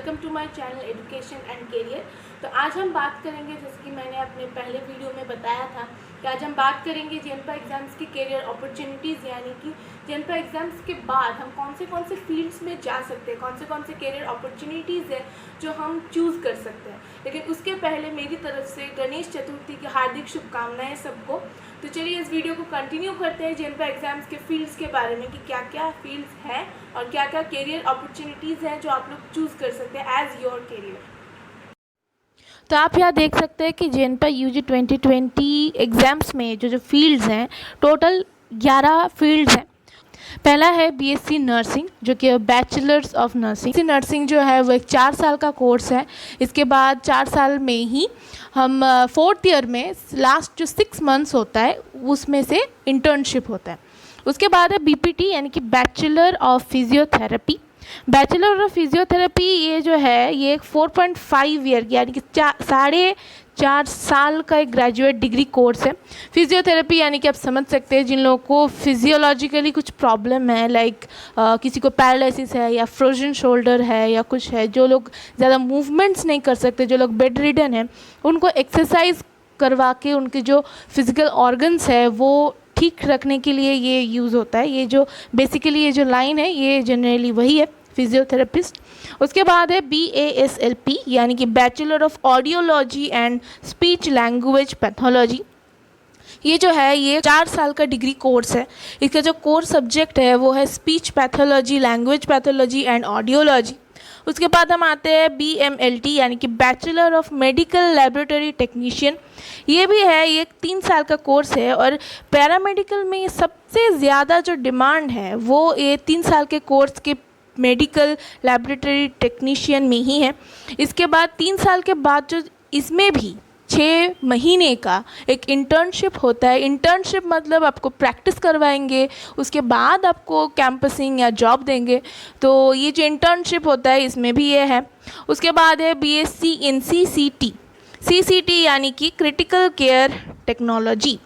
Welcome to my channel education and career. तो आज हम बात करेंगे, जैसे कि मैंने अपने पहले वीडियो में बताया था कि आज हम बात करेंगे जेएनपा एग्ज़ाम्स की करियर अपॉर्चुनिटीज़, यानी कि जेएनपा एग्ज़ाम्स के बाद हम कौन से फील्ड्स में जा सकते हैं, कौन से करियर अपॉर्चुनिटीज़ है जो हम चूज़ कर सकते हैं। लेकिन उसके पहले मेरी तरफ से गणेश चतुर्थी की हार्दिक शुभकामनाएं सबको। तो चलिए इस वीडियो को कंटिन्यू करते हैं जेएनपा एग्ज़ाम्स के फील्ड्स के बारे में कि क्या क्या फील्ड्स हैं और क्या क्या करियर अपॉर्चुनिटीज़ हैं जो आप लोग चूज़ कर सकते हैं एज योर करियर। तो आप यहाँ देख सकते हैं कि जेएनपा यूजी 2020 एग्ज़ाम्स में जो फील्ड्स हैं, टोटल 11 फील्ड्स हैं। पहला है बीएससी नर्सिंग, जो कि bachelors of nursing. BSc nursing जो है वो एक 4 साल का कोर्स है। इसके बाद 4 साल में ही हम 4th ईयर में लास्ट जो 6 मंथ्स होता है उसमें से इंटर्नशिप होता है। उसके बाद है बीपीटी, यानी कि bachelor of physiotherapy. Bachelor of physiotherapy ये जो है ये एक 4.5 ईयर यानी कि 4.5 साल का एक ग्रेजुएट डिग्री कोर्स है। फिजियोथेरेपी यानी कि आप समझ सकते हैं जिन लोगों को फिजियोलॉजिकली कुछ प्रॉब्लम है, लाइक किसी को पैरालिसिस है या फ्रोजन शोल्डर है या कुछ है, जो लोग ज़्यादा मूवमेंट्स नहीं कर सकते, जो लोग बेड रिडन हैं, उनको एक्सरसाइज करवा के उनके जो फिज़िकल ऑर्गन्स है वो ठीक रखने के लिए ये यूज़ होता है। ये जो बेसिकली ये जो लाइन है ये जनरली वही है, फिजियोथेरेपिस्ट। उसके बाद है BASLP, यानी कि bachelor of audiology and speech language pathology. ये जो है ये 4 साल का डिग्री कोर्स है। इसका जो कोर सब्जेक्ट है वो है speech pathology, language pathology and audiology. उसके बाद हम आते हैं BMLT, यानी कि bachelor of medical laboratory technician. ये भी है, ये 3 साल का कोर्स है और पैरामेडिकल में सबसे ज़्यादा जो डिमांड है वो ये 3 साल के कोर्स के मेडिकल लैबोरेटरी टेक्नीशियन में ही है। इसके बाद 3 साल के बाद जो इसमें भी 6 महीने का एक इंटर्नशिप होता है। इंटर्नशिप मतलब आपको प्रैक्टिस करवाएंगे, उसके बाद आपको कैंपसिंग या जॉब देंगे। तो ये जो इंटर्नशिप होता है इसमें भी ये है। उसके बाद है BSc इन CCT, यानी कि क्रिटिकल केयर टेक्नोलॉजी।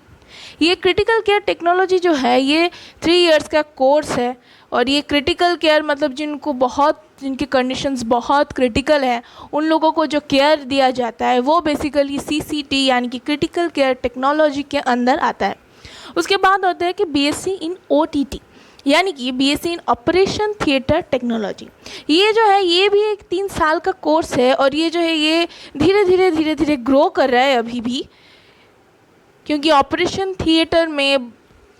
ये क्रिटिकल केयर टेक्नोलॉजी जो है ये 3 इयर्स का कोर्स है और ये क्रिटिकल केयर मतलब जिनकी कंडीशंस बहुत क्रिटिकल है उन लोगों को जो केयर दिया जाता है वो बेसिकली CCT यानी कि क्रिटिकल केयर टेक्नोलॉजी के अंदर आता है। उसके बाद होता है कि BSc इन OTT, यानी कि BSc इन ऑपरेशन थिएटर टेक्नोलॉजी। ये जो है ये भी एक 3 साल का कोर्स है और ये जो है ये धीरे धीरे ग्रो कर रहा है अभी भी, क्योंकि ऑपरेशन थिएटर में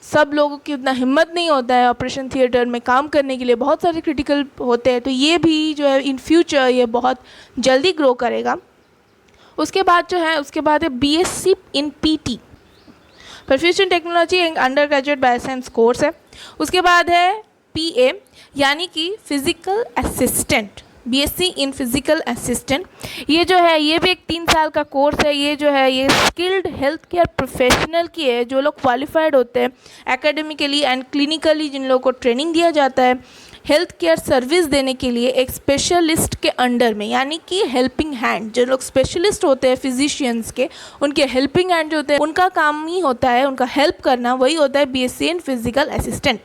सब लोगों की उतना हिम्मत नहीं होता है। ऑपरेशन थिएटर में काम करने के लिए बहुत सारे क्रिटिकल होते हैं, तो ये भी जो है इन फ्यूचर ये बहुत जल्दी ग्रो करेगा। उसके बाद है BSc इन PT, परफ्यूजन टेक्नोलॉजी, एक अंडर ग्रेजुएट बायोसाइंस कोर्स है। उसके बाद है PA, यानी कि फिज़िकल असिस्टेंट, BSc इन फिज़िकल असिस्टेंट। ये जो है ये भी एक 3 साल का कोर्स है। ये जो है ये स्किल्ड हेल्थ केयर प्रोफेशनल की है, जो लोग क्वालिफाइड होते हैं एकेडमिकली एंड क्लिनिकली, जिन लोगों को ट्रेनिंग दिया जाता है हेल्थ केयर सर्विस देने के लिए एक स्पेशलिस्ट के अंडर में, यानी कि हेल्पिंग हैंड। जो लोग स्पेशलिस्ट होते हैं फिजिशियंस के, उनके हेल्पिंग हैंड जो होते हैं उनका काम ही होता है उनका हेल्प करना, वही होता है BSc इन फिज़िकल असिस्टेंट।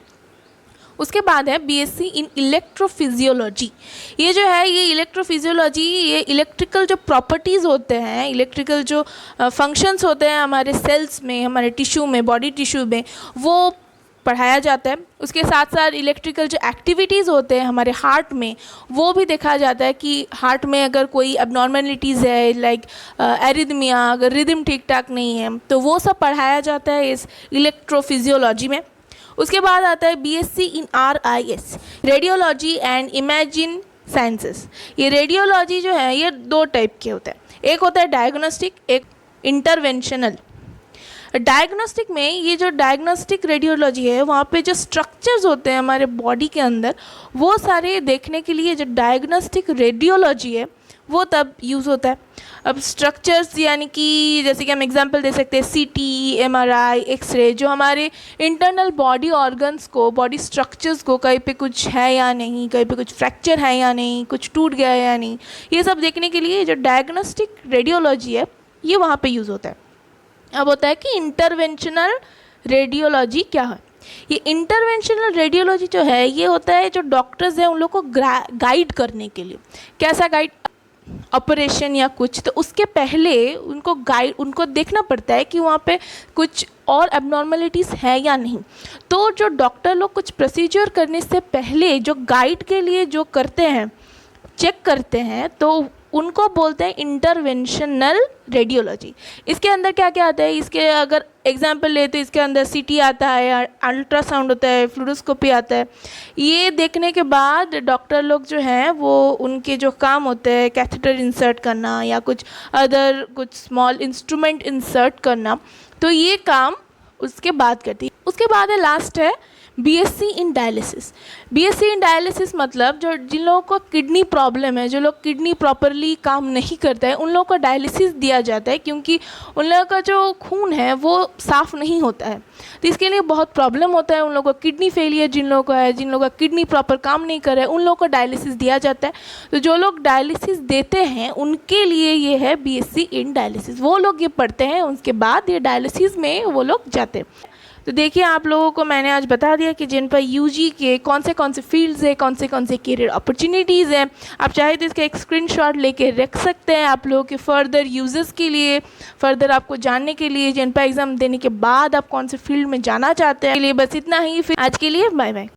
उसके बाद है BSc इन इलेक्ट्रोफिजियोलॉजी। ये जो है ये इलेक्ट्रोफिजियोलॉजी ये इलेक्ट्रिकल जो प्रॉपर्टीज़ होते हैं, इलेक्ट्रिकल जो फंक्शंस होते हैं हमारे सेल्स में, हमारे टिश्यू में, बॉडी टिश्यू में, वो पढ़ाया जाता है। उसके साथ साथ इलेक्ट्रिकल जो एक्टिविटीज़ होते हैं हमारे हार्ट में वो भी देखा जाता है कि हार्ट में अगर कोई एबनॉर्मलिटीज़ है, लाइक एरिथमिया, अगर रिदम ठीक ठाक नहीं है, तो वो सब पढ़ाया जाता है इस इलेक्ट्रोफिजियोलॉजी में। उसके बाद आता है BSc in RIS, radiology and imaging sciences. ये रेडियोलॉजी जो है ये 2 टाइप के होते हैं, एक होता है डायग्नोस्टिक, एक इंटरवेंशनल। डायग्नोस्टिक में ये जो डायग्नोस्टिक रेडियोलॉजी है वहाँ पे जो स्ट्रक्चर्स होते हैं हमारे बॉडी के अंदर वो सारे देखने के लिए जो डायग्नोस्टिक रेडियोलॉजी है वो तब यूज़ होता है। अब स्ट्रक्चर्स यानी कि जैसे कि हम एग्जांपल दे सकते हैं CT, MRI, एक्सरे, जो हमारे इंटरनल बॉडी ऑर्गन्स को, बॉडी स्ट्रक्चर्स को कहीं पे कुछ है या नहीं, कहीं पे कुछ फ्रैक्चर है या नहीं, कुछ टूट गया है या नहीं, ये सब देखने के लिए जो डायग्नोस्टिक रेडियोलॉजी है ये वहाँ पे यूज़ होता है। अब होता है कि इंटरवेंशनल रेडियोलॉजी क्या है। ये इंटरवेंशनल रेडियोलॉजी जो है ये होता है जो डॉक्टर्स हैं उन लोग को गाइड करने के लिए। कैसा गाइड? ऑपरेशन या कुछ, तो उसके पहले उनको देखना पड़ता है कि वहाँ पे कुछ और एबनॉर्मलिटीज़ है या नहीं। तो जो डॉक्टर लोग कुछ प्रोसीजर करने से पहले जो गाइड के लिए जो करते हैं, चेक करते हैं, तो उनको बोलते हैं इंटरवेंशनल रेडियोलॉजी। इसके अंदर क्या क्या आता है, इसके अगर एग्जांपल लेते इसके अंदर सीटी आता है, अल्ट्रासाउंड होता है, फ्लूरोस्कोपी आता है। ये देखने के बाद डॉक्टर लोग जो हैं वो उनके जो काम होते हैं कैथेटर इंसर्ट करना या कुछ स्मॉल इंस्ट्रूमेंट इंसर्ट करना, तो ये काम उसके बाद करती है। उसके बाद है लास्ट है BSc in dialysis. BSc in dialysis मतलब जो जिन लोगों को किडनी प्रॉब्लम है, जो लोग किडनी प्रॉपरली काम नहीं करता है, उन लोगों को डायलिसिस दिया जाता है क्योंकि उन लोगों का जो खून है वो साफ़ नहीं होता है। तो इसके लिए बहुत प्रॉब्लम होता है उन लोगों को। किडनी फेलियर जिन लोगों का है, जिन लोगों का किडनी प्रॉपर काम नहीं कर रहा है, उन लोगों को डायलिसिस दिया जाता है। तो जो लोग डायलिसिस देते हैं उनके लिए ये है बीएससी इन डायलिसिस। वो लोग ये पढ़ते हैं, उसके बाद ये डायलिसिस में वो लोग जाते हैं। तो देखिए आप लोगों को मैंने आज बता दिया कि जिन पर यूजी के कौन से फील्ड्स है, कौन से करियर अपॉर्चुनिटीज़ हैं। आप चाहे तो इसका एक स्क्रीनशॉट लेके रख सकते हैं आप लोगों के फर्दर यूजेस के लिए, फर्दर आपको जानने के लिए जिन पर एग्ज़ाम देने के बाद आप कौन से फील्ड में जाना चाहते हैं। के लिए बस इतना ही। फिर आज के लिए बाय बाय।